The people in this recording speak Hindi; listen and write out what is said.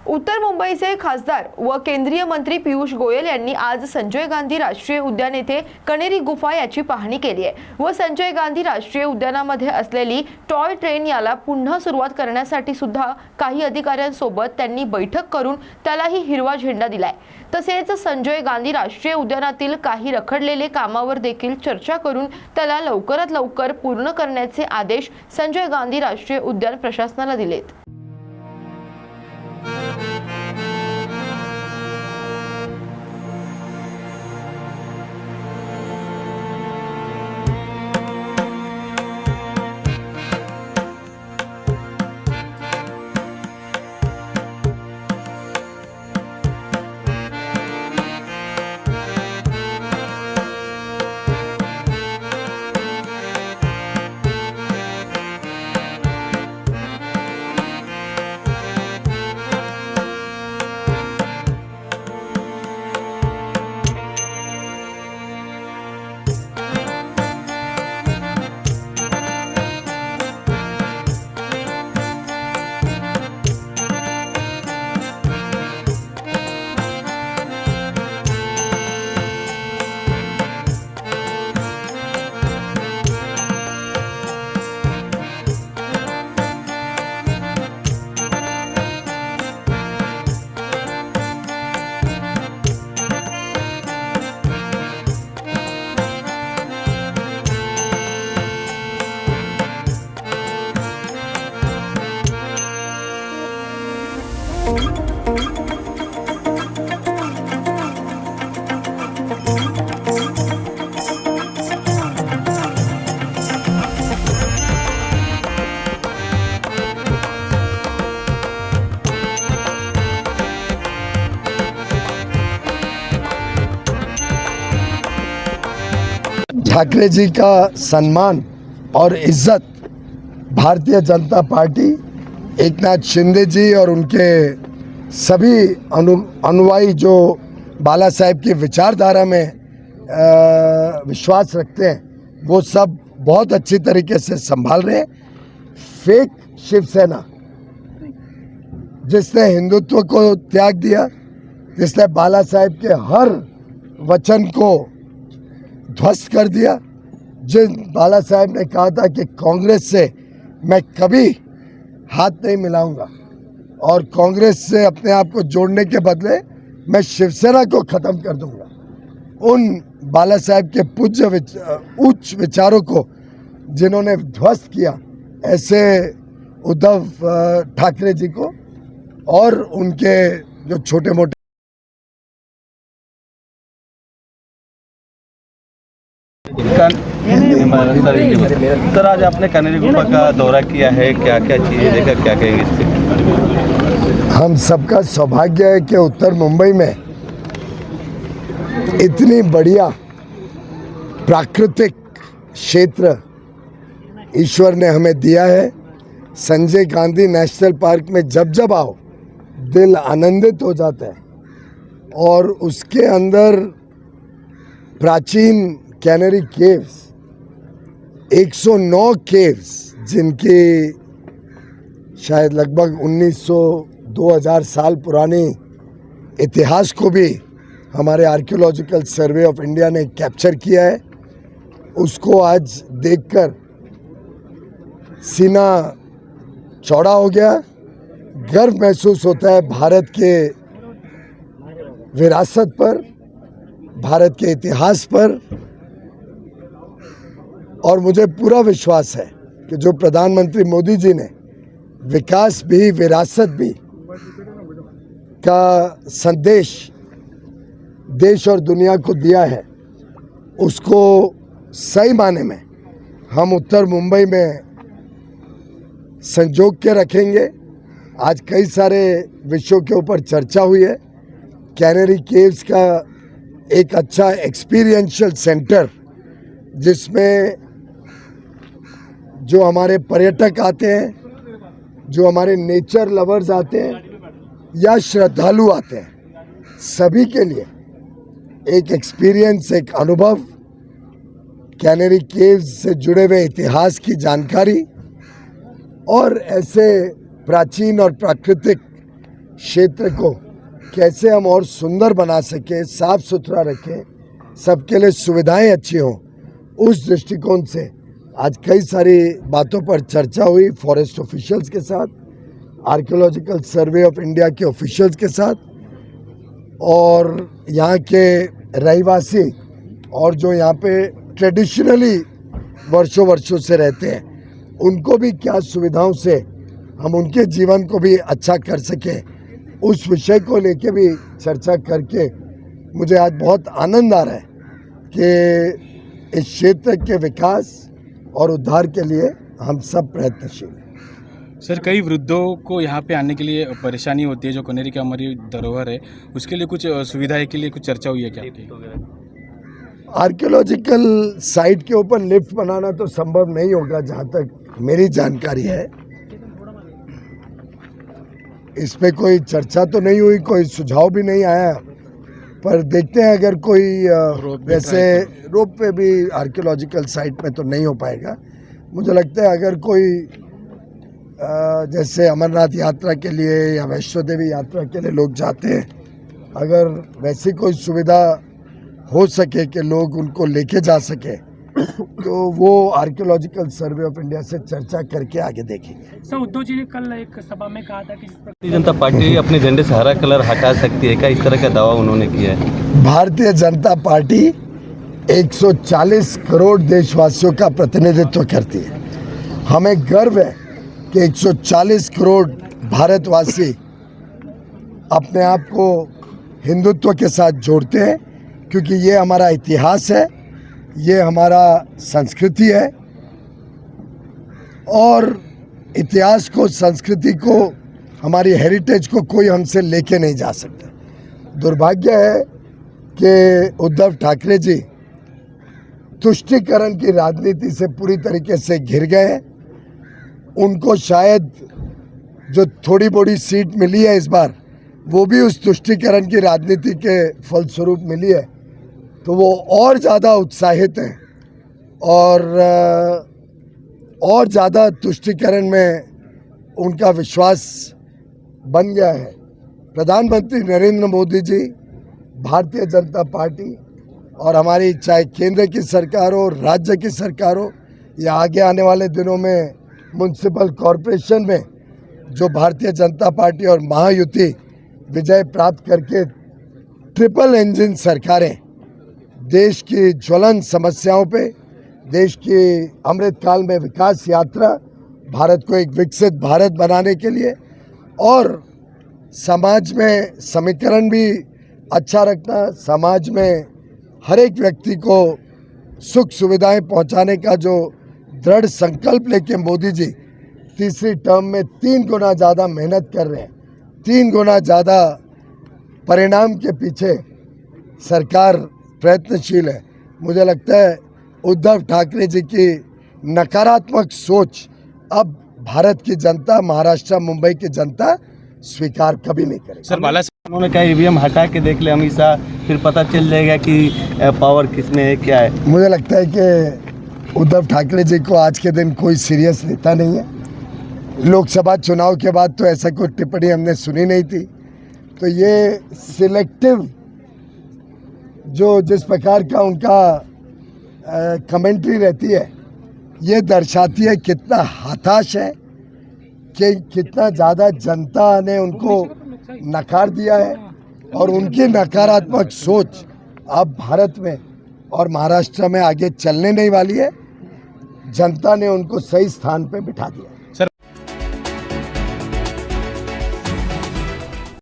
उत्तर मुंबईचे खासदार व केंद्रीय मंत्री पियुष गोयल यांनी आज संजय गांधी राष्ट्रीय उद्यान येथे कनेरी गुफा याची पाहणी केली आहे व संजय गांधी राष्ट्रीय उद्यानामध्ये असलेली टॉय ट्रेन याला पुन्हा सुरुवात करण्यासाठी सुद्धा काही अधिकाऱ्यांसोबत त्यांनी बैठक करून त्यालाही हिरवा झेंडा दिलाय। तसेच संजय गांधी राष्ट्रीय उद्यानातील काही रखडलेले कामावर देखील चर्चा करून त्याला लवकरात लवकर पूर्ण करण्याचे आदेश संजय गांधी राष्ट्रीय उद्यान प्रशासनाला दिलेत। ठाकरे जी का सम्मान और इज्जत भारतीय जनता पार्टी, एकनाथ शिंदे जी और उनके सभी अनुयायी जो बाला साहेब की विचारधारा में विश्वास रखते हैं, वो सब बहुत अच्छी तरीके से संभाल रहे हैं। फेक शिवसेना जिसने हिंदुत्व को त्याग दिया, जिसने बाला साहेब के हर वचन को ध्वस्त कर दिया, जिन बाला साहेब ने कहा था कि कांग्रेस से मैं कभी हाथ नहीं मिलाऊंगा और कांग्रेस से अपने आप को जोड़ने के बदले मैं शिवसेना को खत्म कर दूंगा, उन बाला साहेब के पूज्य उच्च विचारों को जिन्होंने ध्वस्त किया, ऐसे उद्धव ठाकरे जी को और उनके जो छोटे मोटे सर, आज आपने कनेरी गुफा का दौरा किया है, क्या क्या चीज़ें देखा, क्या कहेंगे इससे? हम सबका सौभाग्य है कि उत्तर मुंबई में इतनी बढ़िया प्राकृतिक क्षेत्र ईश्वर ने हमें दिया है। संजय गांधी नेशनल पार्क में जब जब आओ दिल आनंदित हो जाता है और उसके अंदर प्राचीन कैनरी केव्स, 109 केव्स जिनकी शायद लगभग 1900-2000 साल पुरानी इतिहास को भी हमारे आर्कियोलॉजिकल सर्वे ऑफ इंडिया ने कैप्चर किया है, उसको आज देखकर सीना चौड़ा हो गया। गर्व महसूस होता है भारत के विरासत पर, भारत के इतिहास पर, और मुझे पूरा विश्वास है कि जो प्रधानमंत्री मोदी जी ने विकास भी विरासत भी का संदेश देश और दुनिया को दिया है, उसको सही माने में हम उत्तर मुंबई में संजो के रखेंगे। आज कई सारे विषयों के ऊपर चर्चा हुई है। कैनरी केव्स का एक अच्छा एक्सपीरियंशियल सेंटर जिसमें जो हमारे पर्यटक आते हैं, जो हमारे नेचर लवर्स आते हैं या श्रद्धालु आते हैं, सभी के लिए एक एक्सपीरियंस, एक अनुभव, कैनरी केव्स से जुड़े हुए इतिहास की जानकारी और ऐसे प्राचीन और प्राकृतिक क्षेत्र को कैसे हम और सुंदर बना सकें, साफ सुथरा रखें, सबके लिए सुविधाएं अच्छी हों, उस दृष्टिकोण से आज कई सारी बातों पर चर्चा हुई फॉरेस्ट ऑफिशियल्स के साथ, आर्कियोलॉजिकल सर्वे ऑफ इंडिया के ऑफिशियल्स के साथ, और यहाँ के रहवासी और जो यहाँ पे ट्रेडिशनली वर्षों से रहते हैं, उनको भी क्या सुविधाओं से हम उनके जीवन को भी अच्छा कर सकें, उस विषय को लेके भी चर्चा करके मुझे आज बहुत आनंद आ रहा है कि इस क्षेत्र के विकास और उद्धार के लिए हम सब प्रयत्नशील हैं। सर, कई वृद्धों को यहाँ पे आने के लिए परेशानी होती है, जो कनेरी की हमारी धरोहर है, उसके लिए कुछ सुविधाएं के लिए कुछ चर्चा हुई है क्या आपकी? आर्कियोलॉजिकल साइट के ऊपर लिफ्ट बनाना तो संभव नहीं होगा, जहाँ तक मेरी जानकारी है। इस पे कोई चर्चा तो नहीं हुई, कोई सुझाव भी नहीं आया, पर देखते हैं अगर कोई वैसे रोप पे भी आर्कियोलॉजिकल साइट में तो नहीं हो पाएगा। मुझे लगता है अगर कोई जैसे अमरनाथ यात्रा के लिए या वैष्णो देवी यात्रा के लिए लोग जाते हैं, अगर वैसी कोई सुविधा हो सके कि लोग उनको लेके जा सके, तो वो आर्कियोलॉजिकल सर्वे ऑफ इंडिया से चर्चा करके आगे देखेंगे। सर, उद्धव जी ने कल एक सभा में कहा था कि भारतीय जनता पार्टी अपने झंडे से हरा कलर हटा सकती है क्या, इस तरह का दावा उन्होंने किया है? भारतीय जनता पार्टी 140 करोड़ देशवासियों का प्रतिनिधित्व करती है। हमें गर्व है कि 140 करोड़ भारतवासी अपने आप को हिंदुत्व के साथ जोड़ते हैं, क्योंकि ये हमारा इतिहास है, ये हमारा संस्कृति है, और इतिहास को, संस्कृति को, हमारी हेरिटेज को कोई हमसे लेके नहीं जा सकता। दुर्भाग्य है कि उद्धव ठाकरे जी तुष्टीकरण की राजनीति से पूरी तरीके से घिर गए हैं। उनको शायद जो थोड़ी बड़ी सीट मिली है इस बार, वो भी उस तुष्टीकरण की राजनीति के फलस्वरूप मिली है, तो वो और ज़्यादा उत्साहित हैं और ज़्यादा तुष्टीकरण में उनका विश्वास बन गया है। प्रधानमंत्री नरेंद्र मोदी जी, भारतीय जनता पार्टी और हमारी चाहे केंद्र की सरकार हो, राज्य की सरकार हो, या आगे आने वाले दिनों में म्युनिसिपल कॉरपोरेशन में जो भारतीय जनता पार्टी और महायुति विजय प्राप्त करके ट्रिपल इंजन सरकारें देश की ज्वलंत समस्याओं पे, देश की अमृतकाल में विकास यात्रा, भारत को एक विकसित भारत बनाने के लिए और समाज में समीकरण भी अच्छा रखना, समाज में हर एक व्यक्ति को सुख सुविधाएं पहुंचाने का जो दृढ़ संकल्प लेके मोदी जी तीसरी टर्म में 3 गुना ज़्यादा मेहनत कर रहे हैं, 3 गुना ज़्यादा परिणाम के पीछे सरकार प्रयत्नशील है। मुझे लगता है उद्धव ठाकरे जी की नकारात्मक सोच अब भारत की जनता, महाराष्ट्र, मुंबई की जनता स्वीकार कभी नहीं करेगी। सर, बाला उन्होंने कहा ईवीएम हटा के देख ले अमित शाह, फिर पता चल जाएगा कि पावर किसमें है, क्या है। मुझे लगता है कि उद्धव ठाकरे जी को आज के दिन कोई सीरियस लेता नहीं है। लोकसभा चुनाव के बाद तो ऐसा कोई टिप्पणी हमने सुनी नहीं थी, तो ये सिलेक्टिव जो जिस प्रकार का उनका कमेंट्री रहती है, ये दर्शाती है कितना हताश है, कि कितना ज़्यादा जनता ने उनको नकार दिया है, और उनकी नकारात्मक सोच अब भारत में और महाराष्ट्र में आगे चलने नहीं वाली है। जनता ने उनको सही स्थान पे बिठा दिया।